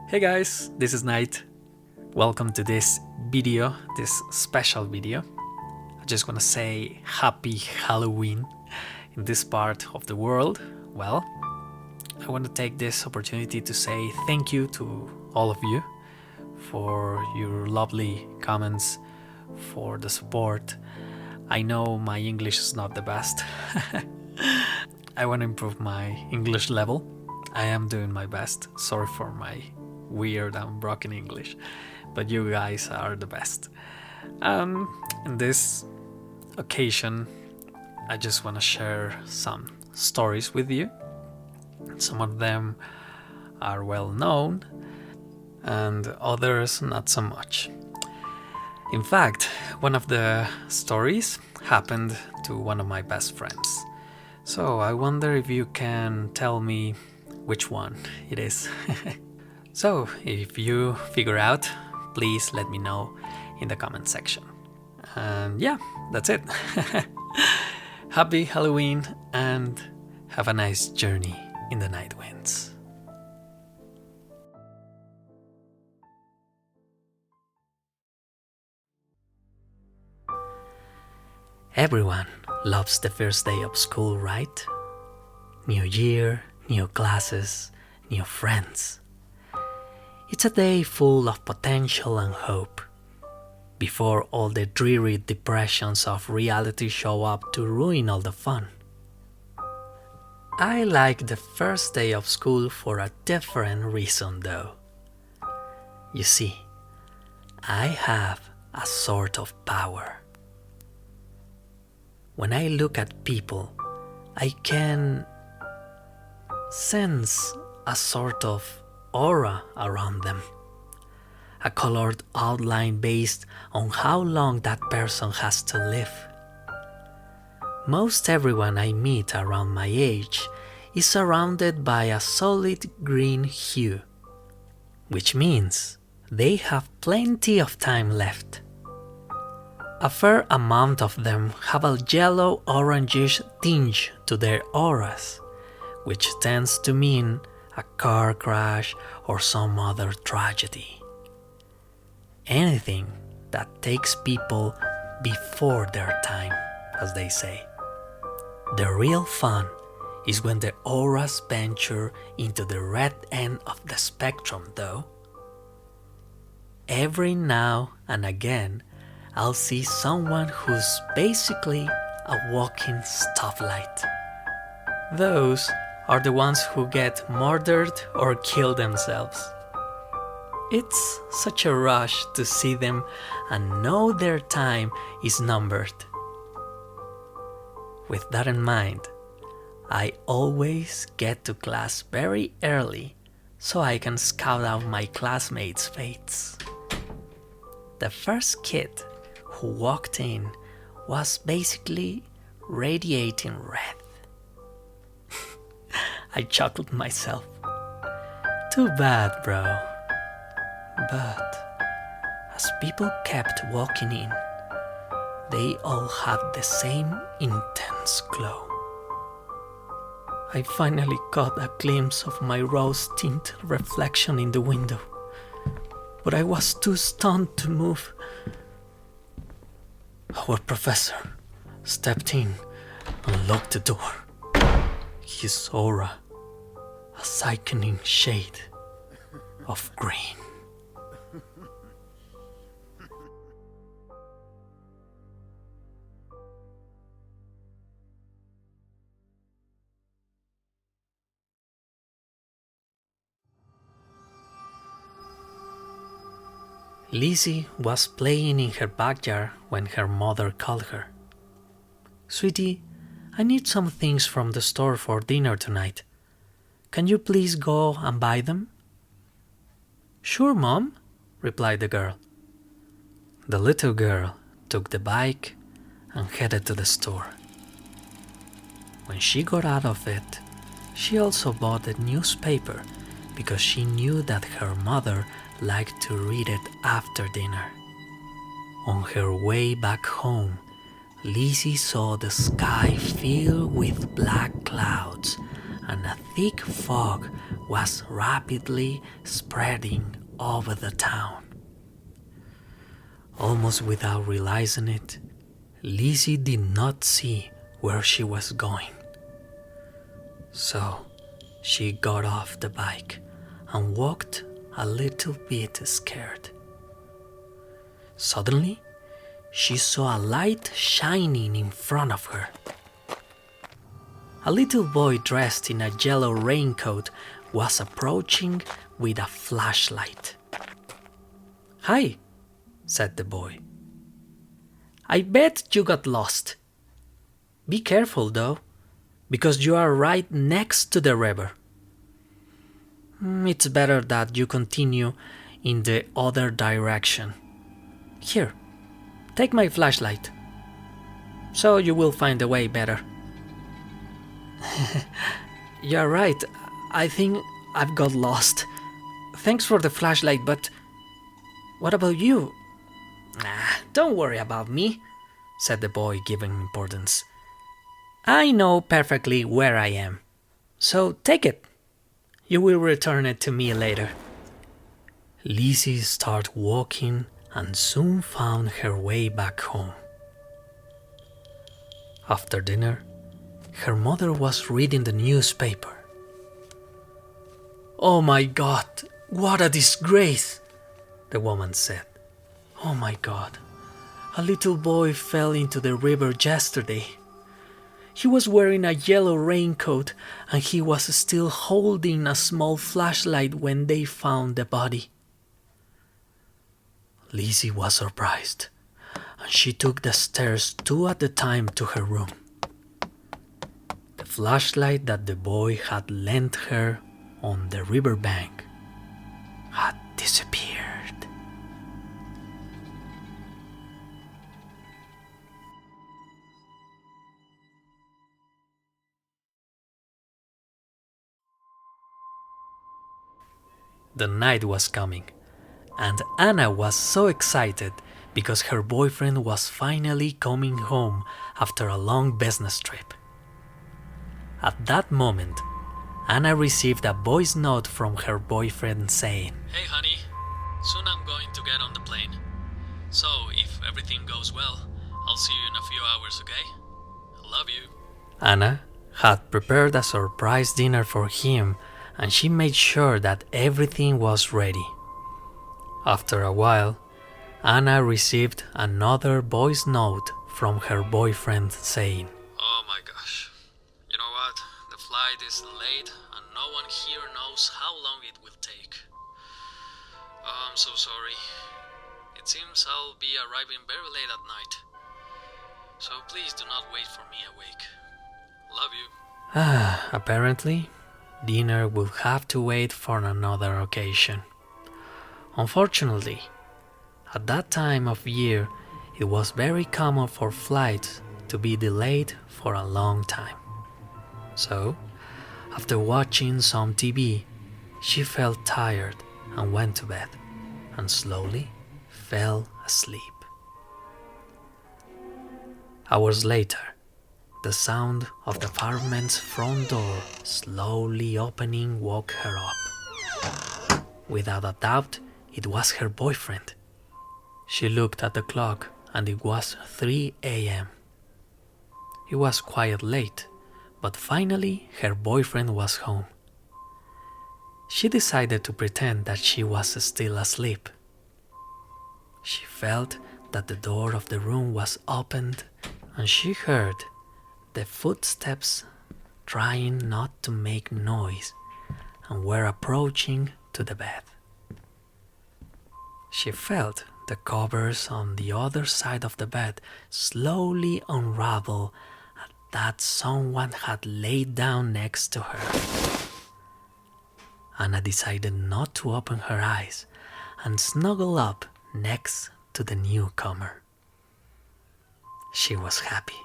Hey guys, this is Nyght. Welcome to this video, this special video. I just want to say happy Halloween in this part of the world. Well, I want to take this opportunity to say thank you to all of you for your lovely comments, for the support. I know my English is not the best. I want to improve my English level. I am doing my best. Sorry for my weird and broken English, but you guys are the best. In this occasion, I just want to share some stories with you. Some of them are well known and others not so much. In fact, one of the stories happened to one of my best friends. So I wonder if you can tell me which one it is. So if you figure out, please let me know in the comment section. And yeah, that's it. Happy Halloween and have a nice journey in the night winds. Everyone loves the first day of school, right? New year, new classes, new friends. It's a day full of potential and hope, before all the dreary depressions of reality show up to ruin all the fun. I like the first day of school for a different reason though. You see, I have a sort of power. When I look at people, I can sense a sort of aura around them, a colored outline based on how long that person has to live. Most everyone I meet around my age is surrounded by a solid green hue, which means they have plenty of time left. A fair amount of them have a yellow-orangish tinge to their auras, which tends to mean a car crash or some other tragedy. Anything that takes people before their time, as they say. The real fun is when the auras venture into the red end of the spectrum though. Every now and again, I'll see someone who's basically a walking stoplight. Those are the ones who get murdered or kill themselves. It's such a rush to see them and know their time is numbered. With that in mind, I always get to class very early so I can scout out my classmates' fates. The first kid who walked in was basically radiating red. I chuckled myself. Too bad, bro. But as people kept walking in, they all had the same intense glow. I finally caught a glimpse of my rose-tinted reflection in the window, but I was too stunned to move. Our professor stepped in and locked the door. His aura, a sickening shade of green. Lizzie was playing in her backyard when her mother called her. "Sweetie, I need some things from the store for dinner tonight. Can you please go and buy them?" "Sure, Mom," replied the girl. The little girl took the bike and headed to the store. When she got out of it, she also bought the newspaper because she knew that her mother liked to read it after dinner. On her way back home, Lizzie saw the sky filled with black clouds and a thick fog was rapidly spreading over the town. Almost without realizing it, Lizzie did not see where she was going. So she got off the bike and walked a little bit scared. Suddenly, she saw a light shining in front of her. A little boy dressed in a yellow raincoat was approaching with a flashlight. "Hi," said the boy. "I bet you got lost. Be careful though, because you are right next to the river. It's better that you continue in the other direction. Here, take my flashlight, so you will find the way better." "You're right, I think I've got lost. Thanks for the flashlight, but what about you?" "Don't worry about me," said the boy, giving importance. "I know perfectly where I am, so take it. You will return it to me later." Lizzie started walking and soon found her way back home. After dinner, her mother was reading the newspaper. "Oh my God, what a disgrace," the woman said. "Oh my God, a little boy fell into the river yesterday. He was wearing a yellow raincoat and he was still holding a small flashlight when they found the body." Lizzie was surprised, and she took the stairs 2 at a time to her room. The flashlight that the boy had lent her on the riverbank had disappeared. The night was coming, and Anna was so excited because her boyfriend was finally coming home after a long business trip. At that moment, Anna received a voice note from her boyfriend saying, "Hey honey, soon I'm going to get on the plane. So if everything goes well, I'll see you in a few hours, okay? I love you." Anna had prepared a surprise dinner for him, and she made sure that everything was ready. After a while, Anna received another voice note from her boyfriend saying, "Oh my gosh, you know what? The flight is late and no one here knows how long it will take. Oh, I'm so sorry. It seems I'll be arriving very late at night. So please do not wait for me awake. Love you." Apparently, dinner will have to wait for another occasion. Unfortunately, at that time of year, it was very common for flights to be delayed for a long time. So, after watching some TV, she felt tired and went to bed, and slowly fell asleep. Hours later, the sound of the apartment's front door slowly opening woke her up. Without a doubt, it was her boyfriend. She looked at the clock and it was 3 a.m. It was quite late, but finally her boyfriend was home. She decided to pretend that she was still asleep. She felt that the door of the room was opened and she heard the footsteps trying not to make noise and were approaching to the bed. She felt the covers on the other side of the bed slowly unravel and that someone had laid down next to her. Anna decided not to open her eyes and snuggle up next to the newcomer. She was happy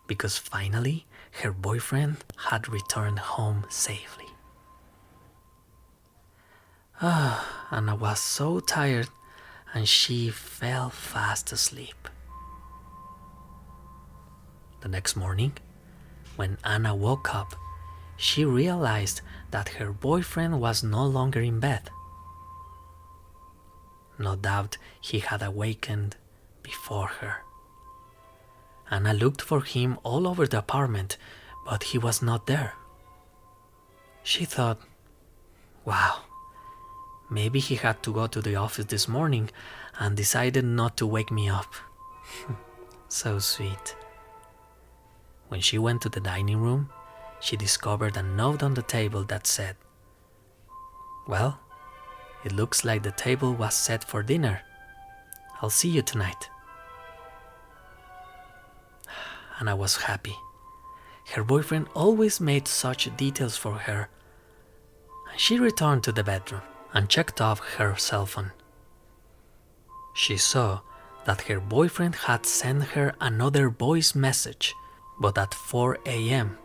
because finally her boyfriend had returned home safely. Anna was so tired and she fell fast asleep. The next morning, when Anna woke up, she realized that her boyfriend was no longer in bed. No doubt he had awakened before her. Anna looked for him all over the apartment, but he was not there. She thought, wow, maybe he had to go to the office this morning and decided not to wake me up. So sweet. When she went to the dining room, she discovered a note on the table that said, well, it looks like the table was set for dinner. I'll see you tonight. And I was happy. Her boyfriend always made such details for her. And she returned to the bedroom and checked off her cell phone. She saw that her boyfriend had sent her another voice message, but at 4 a.m.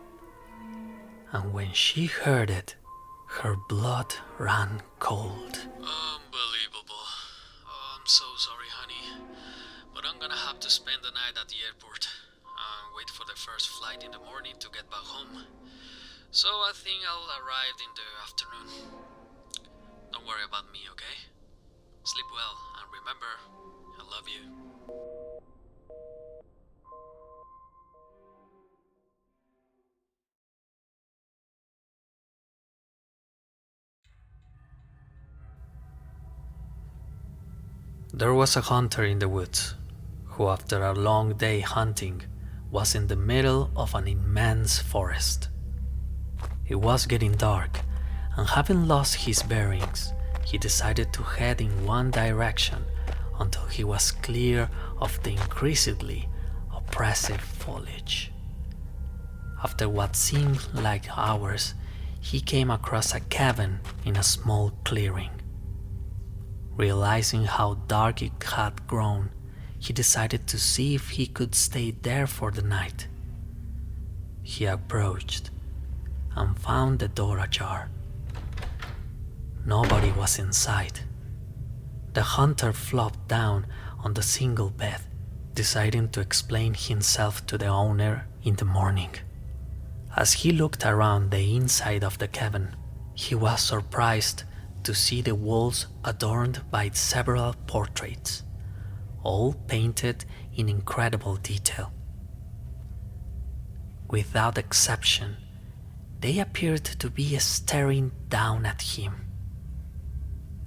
And when she heard it, her blood ran cold. Unbelievable. Oh, I'm so sorry, honey. But I'm gonna have to spend the night at the airport and wait for the first flight in the morning to get back home. So I think I'll arrive in the afternoon. Don't worry about me, okay? Sleep well, and remember, I love you. There was a hunter in the woods, who after a long day hunting was in the middle of an immense forest. It was getting dark, and having lost his bearings, he decided to head in one direction until he was clear of the increasingly oppressive foliage. After what seemed like hours, he came across a cabin in a small clearing. Realizing how dark it had grown, he decided to see if he could stay there for the night. He approached and found the door ajar. Nobody was inside. The hunter flopped down on the single bed, deciding to explain himself to the owner in the morning. As he looked around the inside of the cabin, he was surprised to see the walls adorned by several portraits, all painted in incredible detail. Without exception, they appeared to be staring down at him,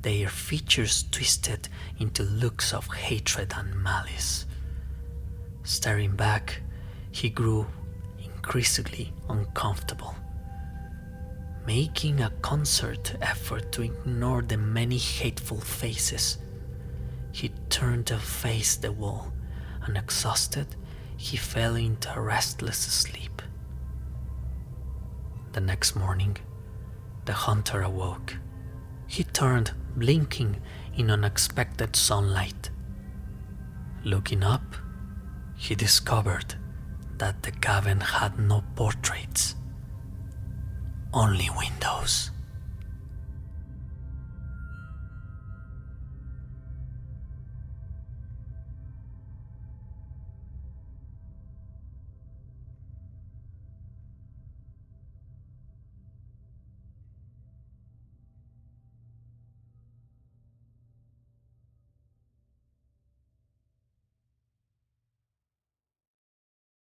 their features twisted into looks of hatred and malice. Staring back, he grew increasingly uncomfortable, making a concerted effort to ignore the many hateful faces. He turned to face the wall, and exhausted, he fell into a restless sleep. The next morning, the hunter awoke. He turned, blinking in unexpected sunlight. Looking up, he discovered that the cabin had no portraits, only windows.